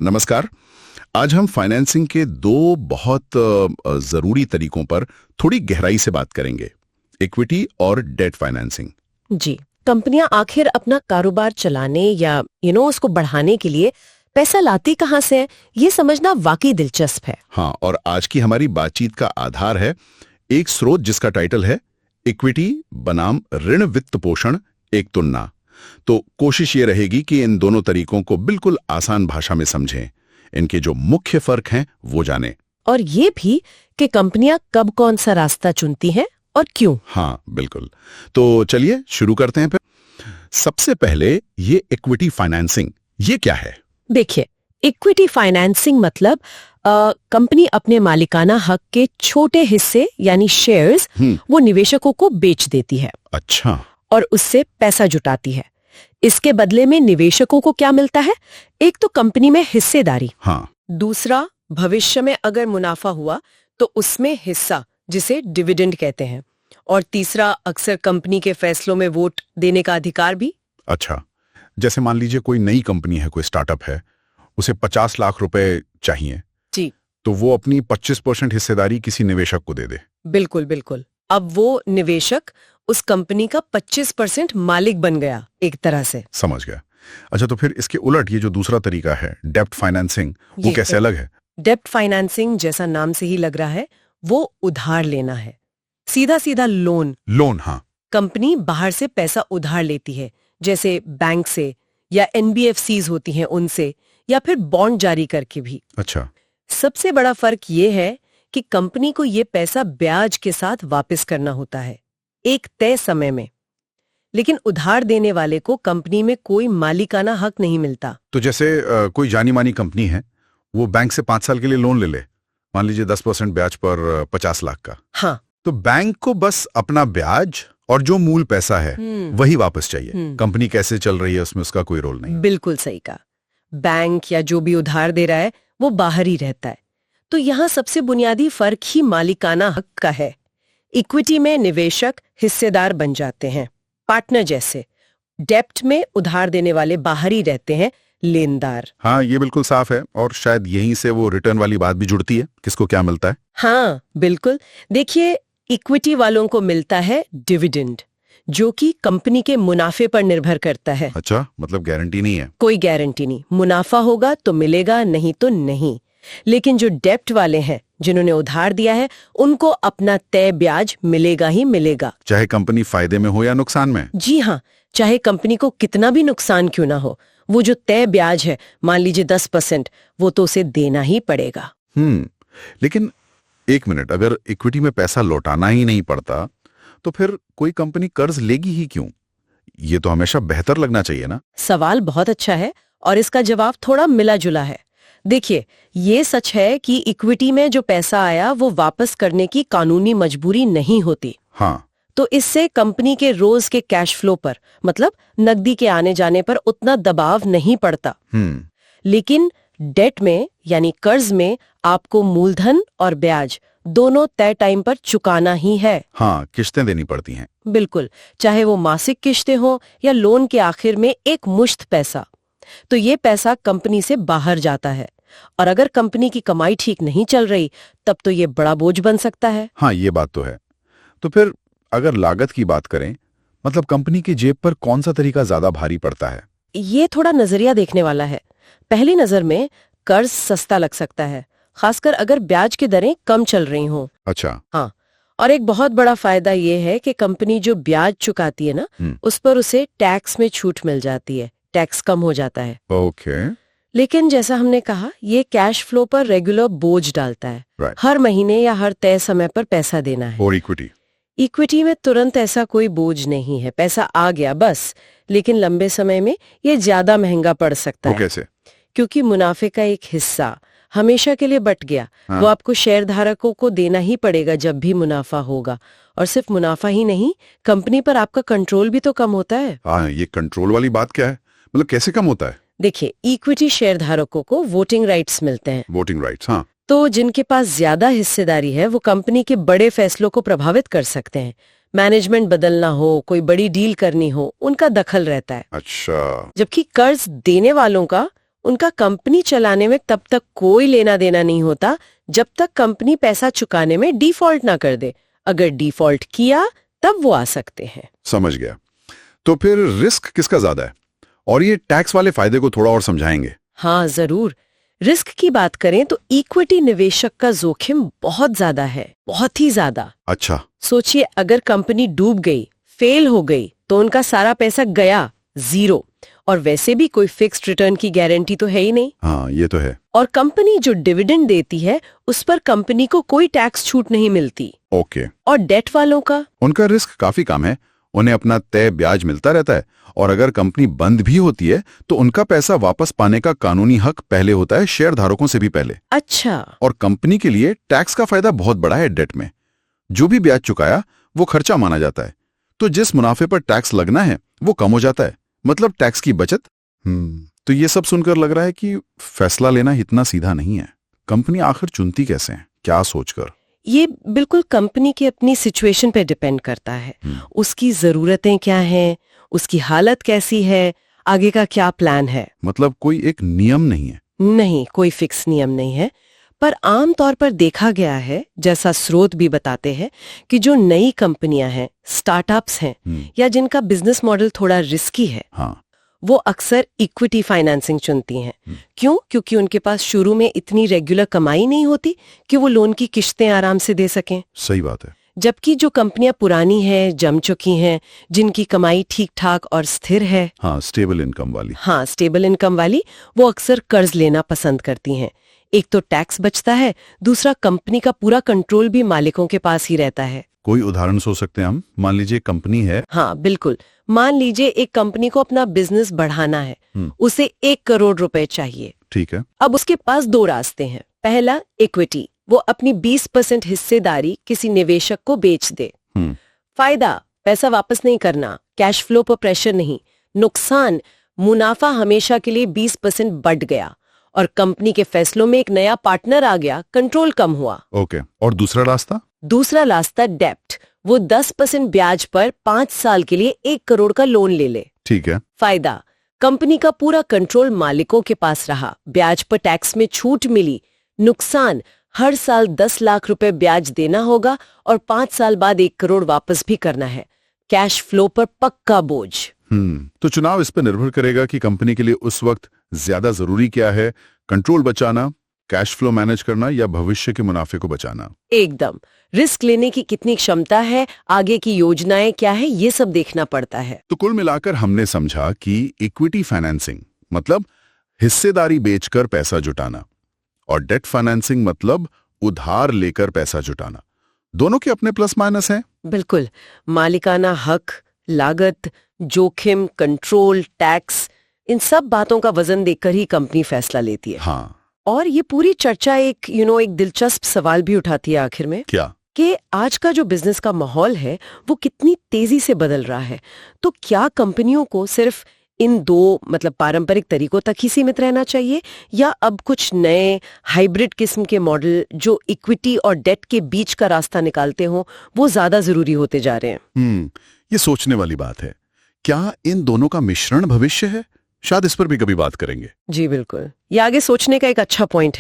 नमस्कार। आज हम फाइनेंसिंग के दो बहुत जरूरी तरीकों पर थोड़ी गहराई से बात करेंगे, इक्विटी और डेट फाइनेंसिंग। जी, कंपनियां आखिर अपना कारोबार चलाने या उसको बढ़ाने के लिए पैसा लाती कहां से है, ये समझना वाकई दिलचस्प है। हाँ, और आज की हमारी बातचीत का आधार है एक स्रोत जिसका टाइटल है इक्विटी बनाम ऋण वित्त पोषण, एक तुलना। तो कोशिश ये रहेगी कि इन दोनों तरीकों को बिल्कुल आसान भाषा में समझें, इनके जो मुख्य फर्क हैं वो जानें। और ये भी कि कंपनियां कब कौन सा रास्ता चुनती हैं और क्यों। हाँ बिल्कुल। तो चलिए शुरू करते हैं फिर। सबसे पहले ये इक्विटी फाइनेंसिंग, ये क्या है? देखिए, इक्विटी फाइनेंसिंग मतलब कंपनी अपने मालिकाना हक के छोटे हिस्से यानी शेयर्स वो निवेशकों को बेच देती है। अच्छा। और उससे पैसा जुटाती है। इसके बदले में निवेशकों को क्या मिलता है? एक तो कंपनी में हिस्सेदारी, हाँ। दूसरा भविष्य में अगर मुनाफा हुआ तो उसमें हिस्सा जिसे डिविडेंड कहते हैं, और तीसरा अक्सर कंपनी के फैसलों में वोट देने का अधिकार भी। अच्छा, जैसे मान लीजिए कोई नई कंपनी है, कोई स्टार्टअप है, उसे 50 लाख रुपए चाहिए जी, तो वो अपनी 25% हिस्सेदारी किसी निवेशक को दे दे। बिल्कुल बिल्कुल। अब वो निवेशक उस कंपनी का 25% मालिक बन गया एक तरह से। समझ गया। अच्छा, तो फिर इसके उलट ये जो दूसरा तरीका है डेब्ट फाइनेंसिंग, वो कैसे अलग है? डेब्ट फाइनेंसिंग जैसा नाम से ही लग रहा है, वो उधार लेना है, सीधा सीधा लोन। हाँ। कंपनी बाहर से पैसा उधार लेती है, जैसे बैंक से या एनबीएफसीज होती हैं उनसे, या फिर बॉन्ड जारी करके भी। अच्छा। सबसे बड़ा फर्क ये है कि कंपनी को ये पैसा ब्याज के साथ वापस करना होता है एक तय समय में, लेकिन उधार देने वाले को कंपनी में कोई मालिकाना हक नहीं मिलता। तो जैसे कोई जानी मानी कंपनी है, वो बैंक से 5 साल के लिए लोन ले मान लीजिए 10% ब्याज पर 50 लाख का। हाँ, तो बैंक को बस अपना ब्याज और जो मूल पैसा है वही वापस चाहिए। कंपनी कैसे चल रही है उसमें उसका कोई रोल नहीं। बिल्कुल सही कहा। बैंक या जो भी उधार दे रहा है वो बाहर ही रहता है। तो यहाँ सबसे बुनियादी फर्क ही मालिकाना हक का है। इक्विटी में निवेशक हिस्सेदार बन जाते हैं, पार्टनर जैसे। डेब्ट में उधार देने वाले बाहर ही रहते हैं, लेनदार। हाँ, ये बिल्कुल साफ है, और शायद यहीं से वो रिटर्न वाली बात भी जुड़ती है, किसको क्या मिलता है। हाँ बिल्कुल। देखिए, इक्विटी वालों को मिलता है डिविडेंड, जो कि कंपनी के मुनाफे पर निर्भर करता है। अच्छा, मतलब गारंटी नहीं है? कोई गारंटी नहीं, मुनाफा होगा तो मिलेगा, नहीं तो नहीं। लेकिन जो डेब्ट वाले हैं, जिन्होंने उधार दिया है, उनको अपना तय ब्याज मिलेगा ही मिलेगा, चाहे कंपनी फायदे में हो या नुकसान में। जी हाँ, चाहे कंपनी को कितना भी नुकसान क्यों ना हो, वो जो तय ब्याज है, मान लीजिए 10%, वो तो उसे देना ही पड़ेगा। लेकिन एक मिनट, अगर इक्विटी में पैसा लौटाना ही नहीं पड़ता तो फिर कोई कंपनी कर्ज लेगी ही क्यों? ये तो हमेशा बेहतर लगना चाहिए ना। सवाल बहुत अच्छा है और इसका जवाब थोड़ा मिला जुला है। देखिए, ये सच है कि इक्विटी में जो पैसा आया वो वापस करने की कानूनी मजबूरी नहीं होती। हाँ। तो इससे कंपनी के रोज के कैश फ्लो पर, मतलब नकदी के आने जाने पर उतना दबाव नहीं पड़ता। लेकिन डेट में यानी कर्ज में आपको मूलधन और ब्याज दोनों तय टाइम पर चुकाना ही है। हाँ, किश्तें देनी पड़ती हैं। बिल्कुल, चाहे वो मासिक किश्तें हो या लोन के आखिर में एक मुश्त पैसा। तो ये पैसा कंपनी से बाहर जाता है, और अगर कंपनी की कमाई ठीक नहीं चल रही तब तो ये बड़ा बोझ बन सकता है। हाँ, ये बात तो है। तो फिर अगर लागत की बात करें, मतलब कंपनी की जेब पर कौन सा तरीका ज्यादा भारी पड़ता है? ये थोड़ा नजरिया देखने वाला है। पहली नजर में कर्ज सस्ता लग सकता है, खासकर अगर ब्याज की दरें कम चल रही हों। अच्छा। हाँ, और एक बहुत बड़ा फायदा ये है कि कंपनी जो ब्याज चुकाती है ना, उस पर उसे टैक्स में छूट मिल जाती है, टैक्स कम हो जाता है। ओके। लेकिन जैसा हमने कहा, ये कैश फ्लो पर रेगुलर बोझ डालता है। हर महीने या हर तय समय पर पैसा देना है। और इक्विटी में तुरंत ऐसा कोई बोझ नहीं है, पैसा आ गया बस। लेकिन लंबे समय में ये ज्यादा महंगा पड़ सकता है। कैसे? क्योंकि मुनाफे का एक हिस्सा हमेशा के लिए बट गया। वो आपको शेयर धारकों को देना ही पड़ेगा जब भी मुनाफा होगा। और सिर्फ मुनाफा ही नहीं, कंपनी पर आपका कंट्रोल भी तो कम होता है। हाँ, ये कंट्रोल वाली बात क्या है? मतलब कैसे कम होता है? देखिए, इक्विटी शेयर धारकों को वोटिंग राइट्स मिलते हैं। वोटिंग राइट्स, हाँ। तो जिनके पास ज्यादा हिस्सेदारी है वो कंपनी के बड़े फैसलों को प्रभावित कर सकते हैं। मैनेजमेंट बदलना हो, कोई बड़ी डील करनी हो, उनका दखल रहता है। अच्छा। जबकि कर्ज देने वालों का उनका कंपनी चलाने में तब तक कोई लेना देना नहीं होता जब तक कंपनी पैसा चुकाने में डिफॉल्ट ना कर दे। अगर डिफॉल्ट किया तब वो आ सकते हैं। समझ गया। तो फिर रिस्क किसका ज्यादा है? और ये टैक्स वाले फायदे को थोड़ा और समझाएंगे। हाँ जरूर। रिस्क की बात करें तो इक्विटी निवेशक का जोखिम बहुत ज्यादा है, बहुत ही ज्यादा। अच्छा। सोचिए, अगर कंपनी डूब गई, फेल हो गई, तो उनका सारा पैसा गया, जीरो। और वैसे भी कोई फिक्स्ड रिटर्न की गारंटी तो है ही नहीं। हाँ, ये तो है। और कंपनी जो डिविडेंड देती है उस पर कंपनी को कोई टैक्स छूट नहीं मिलती। ओके। और डेट वालों का? उनका रिस्क काफी कम है, उन्हें अपना तय ब्याज मिलता रहता है, और अगर कंपनी बंद भी होती है तो उनका पैसा वापस पाने का कानूनी हक पहले होता है शेयर धारकों से भी पहले। अच्छा। और कंपनी के लिए टैक्स का फायदा बहुत बड़ा है डेट में। जो भी ब्याज चुकाया वो खर्चा माना जाता है, तो जिस मुनाफे पर टैक्स लगना है वो कम हो जाता है, मतलब टैक्स की बचत। तो ये सब सुनकर लग रहा है कि फैसला लेना इतना सीधा नहीं है। कंपनी आखिर चुनती कैसे है, क्या सोचकर? ये बिल्कुल कंपनी की अपनी सिचुएशन पे डिपेंड करता है। उसकी जरूरतें क्या हैं, उसकी हालत कैसी है, आगे का क्या प्लान है। मतलब कोई एक नियम नहीं है? नहीं, कोई फिक्स नियम नहीं है, पर आम तौर पर देखा गया है, जैसा स्रोत भी बताते हैं, कि जो नई कंपनियां हैं, स्टार्टअप्स हैं, या जिनका बिजनेस मॉडल थोड़ा रिस्की है, हाँ, वो अक्सर इक्विटी फाइनेंसिंग चुनती हैं। क्यों? क्योंकि उनके पास शुरू में इतनी रेगुलर कमाई नहीं होती कि वो लोन की किश्तें आराम से दे सकें। सही बात है। जबकि जो कंपनियां पुरानी हैं, जम चुकी हैं, जिनकी कमाई ठीक ठाक और स्थिर है, हाँ, स्टेबल इनकम वाली। हाँ, स्टेबल इनकम वाली, वो अक्सर कर्ज लेना पसंद करती हैं। एक तो टैक्स बचता है, दूसरा कंपनी का पूरा कंट्रोल भी मालिकों के पास ही रहता है। कोई उदाहरण सोच सकते हैं हम? मान लीजिए कंपनी है। हाँ बिल्कुल। मान लीजिए एक कंपनी को अपना बिजनेस बढ़ाना है, उसे 1 करोड़ रुपए चाहिए। ठीक है। अब उसके पास 2 रास्ते हैं। पहला, इक्विटी, वो अपनी 20% हिस्सेदारी किसी निवेशक को बेच दे। फायदा, पैसा वापस नहीं करना, कैश फ्लो पर प्रेशर नहीं। नुकसान, मुनाफा हमेशा के लिए 20% बढ़ गया और कंपनी के फैसलों में एक नया पार्टनर आ गया, कंट्रोल कम हुआ। ओके। और दूसरा रास्ता? दूसरा रास्ता डेप्ट, वो 10% ब्याज पर 5 साल के लिए 1 करोड़ का लोन ले ले। ठीक है। फायदा, कंपनी का पूरा कंट्रोल मालिकों के पास रहा, ब्याज पर टैक्स में छूट मिली। नुकसान, हर साल 10 लाख रुपए ब्याज देना होगा और 5 साल बाद 1 करोड़ वापस भी करना है। कैश फ्लो पर पक्का बोझ। तो चुनाव इस पर निर्भर करेगा कि कंपनी के लिए उस वक्त ज्यादा जरूरी क्या है, कंट्रोल बचाना, कैश फ्लो मैनेज करना, या भविष्य के मुनाफे को बचाना। एकदम। रिस्क लेने की कितनी क्षमता है, आगे की योजनाएं क्या है, ये सब देखना पड़ता है। तो कुल मिलाकर हमने समझा कि इक्विटी फाइनेंसिंग मतलब हिस्सेदारी बेचकर पैसा जुटाना, और डेट फाइनेंसिंग मतलब उधार लेकर पैसा जुटाना। दोनों के अपने प्लस माइनस हैं। बिल्कुल। मालिकाना हक, लागत, जोखिम, कंट्रोल, टैक्स, इन सब बातों का वजन देखकर ही कंपनी फैसला लेती है। हाँ। और ये पूरी चर्चा एक एक दिलचस्प सवाल भी उठाती है आखिर में। क्या? कि आज का जो बिजनेस का माहौल है वो कितनी तेजी से बदल रहा है। तो क्या कंपनियों को सिर्फ इन 2 पारंपरिक तरीकों तक ही सीमित रहना चाहिए, या अब कुछ नए हाइब्रिड किस्म के मॉडल जो इक्विटी और डेट के बीच का रास्ता निकालते हों वो ज्यादा जरूरी होते जा रहे हैं? ये सोचने वाली बात है। क्या इन दोनों का मिश्रण भविष्य है? शायद इस पर भी कभी बात करेंगे। जी बिल्कुल, ये आगे सोचने का एक अच्छा पॉइंट है।